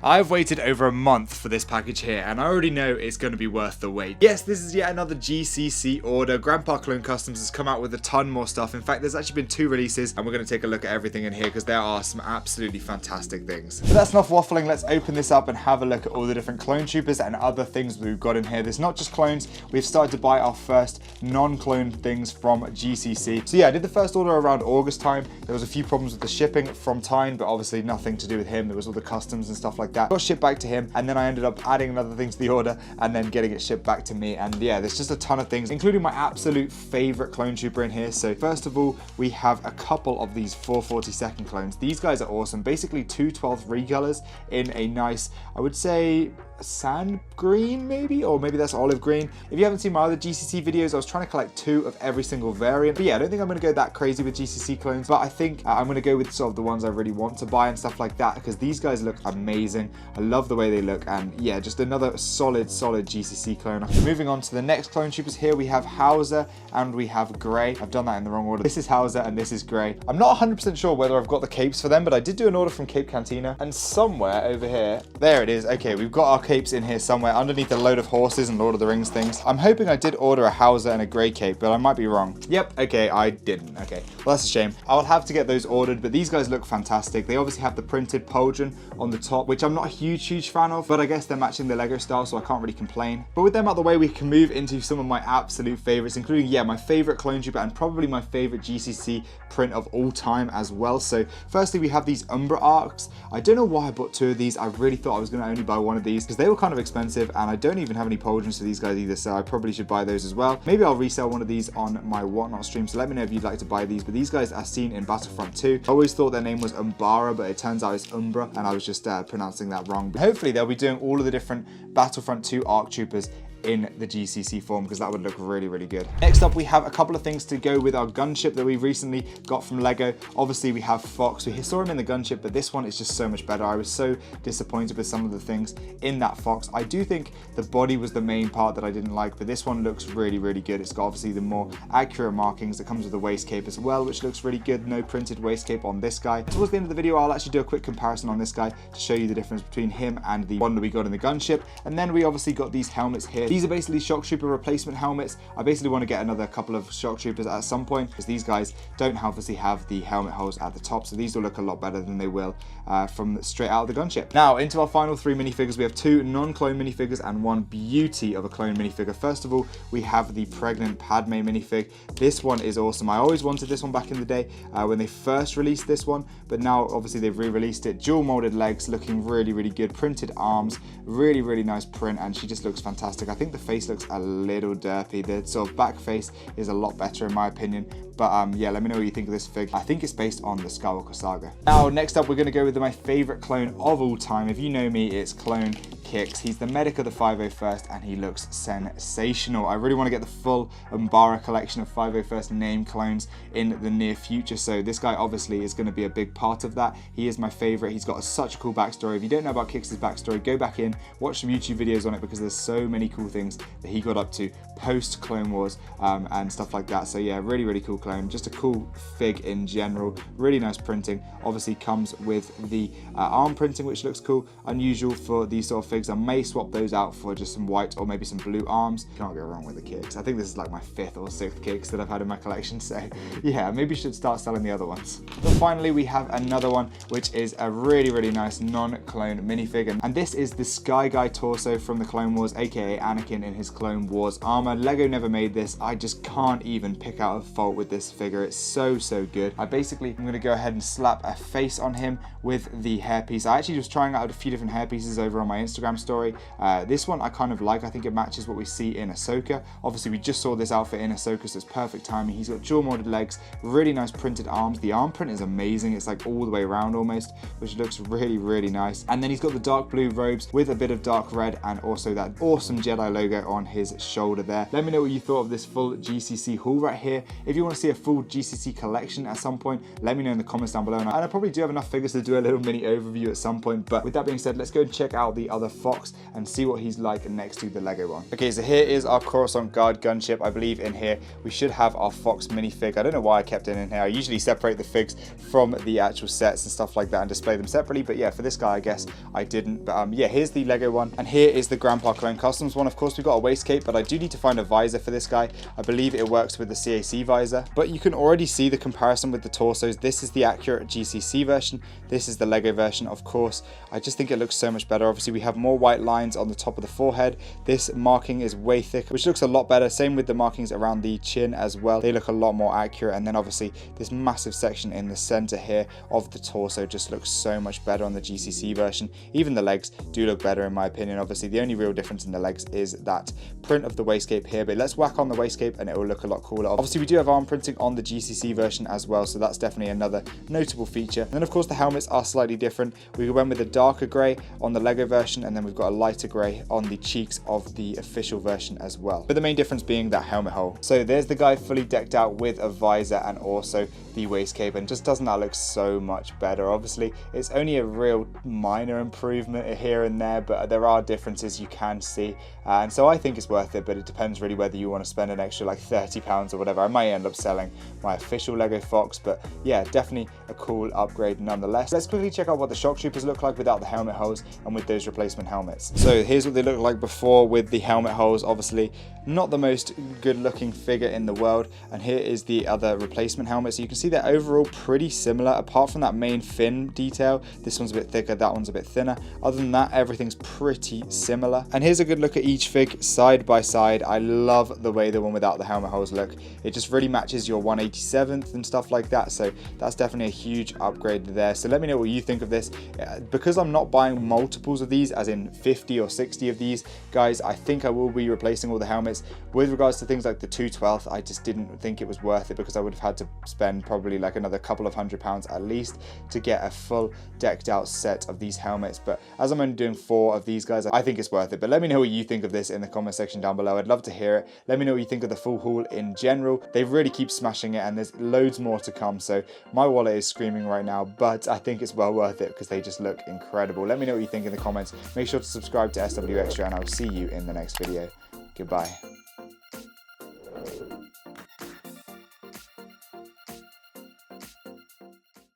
I've waited over a month for this package here, and I already know it's going to be worth the wait. Yes, this is yet another GCC order. Grandpa Clone Customs has come out with a ton more stuff. In fact, there's actually been 2 releases, and we're going to take a look at everything in here because there are some absolutely fantastic things. But that's enough waffling. Let's open this up and have a look at all the different clone troopers and other things we've got in here. There's not just clones. We've started to buy our first non-clone things from GCC. So yeah, I did the first order around August time. There was a few problems with the shipping from Tyne, but obviously nothing to do with him. There was all the customs and stuff like that. Got shipped back to him, and then I ended up adding another thing to the order and then getting it shipped back to me. And yeah, there's just a ton of things, including my absolute favorite clone trooper in here. So first of all, we have a couple of these 442nd clones. These guys are awesome. Basically 2 12th recolors in a nice, I would say, sand green maybe, or maybe that's olive green. If you haven't seen my other GCC videos, I was trying to collect 2 of every single variant. But yeah, I don't think I'm going to go that crazy with GCC clones, but I think I'm going to go with sort of the ones I really want to buy and stuff like that, because these guys look amazing. I love the way they look, and yeah, just another solid GCC clone. Moving on to the next clone troopers here, we have Hauser and we have Grey. I've done that in the wrong order. This is Hauser and this is Grey. I'm not 100% sure whether I've got the capes for them, but I did do an order from Cape Cantina, and somewhere over here, there it is. Okay, we've got our capes in here somewhere underneath a load of horses and Lord of the Rings things. I'm hoping I did order a Hauser and a Grey cape, but I might be wrong. Yep, okay, I didn't. Okay, well, that's a shame. I'll have to get those ordered, but these guys look fantastic. They obviously have the printed pauldron on the top, which I'm not a huge fan of, but I guess they're matching the Lego style, so I can't really complain. But with them out the way, we can move into some of my absolute favorites, including, yeah, my favorite clone trooper and probably my favorite GCC print of all time as well. So firstly, we have these Umbra arcs. I don't know why I bought 2 of these. I really thought I was going to only buy 1 of these because they were kind of expensive, and I don't even have any pauldrons to these guys either, so I probably should buy those as well. Maybe I'll resell 1 of these on my Whatnot stream, so let me know if you'd like to buy these. But these guys are seen in Battlefront 2. I always thought their name was Umbra, but it turns out it's Umbra, and I was just pronouncing that wrong. But hopefully they'll be doing all of the different Battlefront 2 ARC troopers in the GCC form, because that would look really good. Next up, we have a couple of things to go with our gunship that we recently got from Lego. Obviously, we have Fox. We saw him in the gunship, but this one is just so much better. I was so disappointed with some of the things in that Fox. I do think the body was the main part that I didn't like, but this one looks really good. It's got obviously the more accurate markings. It comes with a waist cape as well, which looks really good. No printed waist cape on this guy. Towards the end of the video, I'll actually do a quick comparison on this guy to show you the difference between him and the one that we got in the gunship. And then we obviously got these helmets here. These are basically shock trooper replacement helmets. I basically want to get another couple of shock troopers at some point, because these guys don't obviously have the helmet holes at the top, so these will look a lot better than they will from straight out of the gunship. Now into our final 3 minifigures. We have 2 non-clone minifigures and 1 beauty of a clone minifigure. First of all, we have the pregnant Padme minifig. This one is awesome. I always wanted this one back in the day when they first released this one, but now obviously they've re-released it. Dual molded legs, looking really good. Printed arms, really nice print, and she just looks fantastic. I think the face looks a little derpy. The sort of back face is a lot better in my opinion. But yeah, let me know what you think of this fig. I think it's based on the Skywalker saga. Now, next up, we're going to go with my favorite clone of all time. If you know me, it's Clone Kix. He's the medic of the 501st, and he looks sensational. I really want to get the full Umbra collection of 501st name clones in the near future, so this guy obviously is going to be a big part of that. He is my favorite. He's got such a cool backstory. If you don't know about Kix's backstory, go back in, watch some YouTube videos on it, because there's so many cool things that he got up to post Clone Wars and stuff like that. So yeah, really cool clone. Just a cool fig in general. Really nice printing. Obviously comes with the arm printing, which looks cool. Unusual for these sort of figs. I may swap those out for just some white or maybe some blue arms. Can't go wrong with the kicks. I think this is like my 5th or 6th kicks that I've had in my collection, so yeah, maybe should start selling the other ones. But finally, we have another one, which is a really nice non-clone minifig, and this is the Sky Guy torso from the Clone Wars, aka Anakin in his Clone Wars armor. Lego never made this. I just can't even pick out a fault with this figure. It's so good. I'm going to go ahead and slap a face on him with the hairpiece. I actually was trying out a few different hairpieces over on my Instagram story. This one I kind of like. I think it matches what we see in Ahsoka. Obviously, we just saw this outfit in Ahsoka, so it's perfect timing. He's got dual molded legs, really nice printed arms. The arm print is amazing. It's like all the way around almost, which looks really nice. And then he's got the dark blue robes with a bit of dark red, and also that awesome Jedi logo on his shoulder there. Let me know what you thought of this full GCC haul right here. If you want to see a full GCC collection at some point, let me know in the comments down below. And I probably do have enough figures to do a little mini overview at some point. But with that being said, let's go and check out the other Fox and see what he's like next to the Lego one. Okay, so here is our Coruscant Guard Gunship. I believe in here we should have our Fox minifig. I don't know why I kept it in here. I usually separate the figs from the actual sets and stuff like that and display them separately, but yeah, for this guy I guess I didn't. But yeah, here's the Lego one, and here is the Grandpa Clone Customs one. Of course we've got a waistcape, but I do need to find a visor for this guy. I believe it works with the CAC visor, but you can already see the comparison with the torsos. This is the accurate GCC version, this is the Lego version. Of course I just think it looks so much better. Obviously we have more white lines on the top of the forehead. This marking is way thicker, which looks a lot better. Same with the markings around the chin as well, they look a lot more accurate. And then obviously this massive section in the center here of the torso just looks so much better on the GCC version. Even the legs do look better in my opinion. Obviously the only real difference in the legs is that print of the waistcape here, but let's whack on the waistcape and it will look a lot cooler. Obviously we do have arm printing on the GCC version as well, so that's definitely another notable feature. And then of course the helmets are slightly different. We went with a darker grey on the Lego version, and then we've got a lighter grey on the cheeks of the official version as well, but the main difference being that helmet hole. So there's the guy fully decked out with a visor and also the waistcape, and just doesn't that look so much better? Obviously it's only a real minor improvement here and there, but there are differences you can see, and so I think it's worth it, but it depends really whether you want to spend an extra like £30 or whatever. I might end up selling my official Lego Fox, but yeah, definitely a cool upgrade nonetheless. Let's quickly check out what the shock troopers look like without the helmet holes and with those replacement helmets. So here's what they look like before with the helmet holes. Obviously not the most good looking figure in the world, and here is the other replacement helmet. So you can see they're overall pretty similar apart from that main fin detail. This one's a bit thicker, that one's a bit thinner. Other than that, everything's pretty similar. And here's a good look at each fig side by side. I love the way the one without the helmet holes look. It just really matches your 187th and stuff like that, so that's definitely a huge upgrade there. So let me know what you think of this. Because I'm not buying multiples of these, as in 50 or 60 of these guys, I think I will be replacing all the helmets. With regards to things like the 212th, I just didn't think it was worth it because I would have had to spend probably like another couple of £100 at least to get a full decked out set of these helmets. But as I'm only doing 4 of these guys, I think it's worth it. But let me know what you think of this in the comment section down below. I'd love to hear it. Let me know what you think of the full haul in general. They really keep smashing it, and there's loads more to come, so my wallet is screaming right now, but I think it's well worth it because they just look incredible. Let me know what you think in the comments. Make sure to subscribe to SW Extra, and I'll see you in the next video. Goodbye.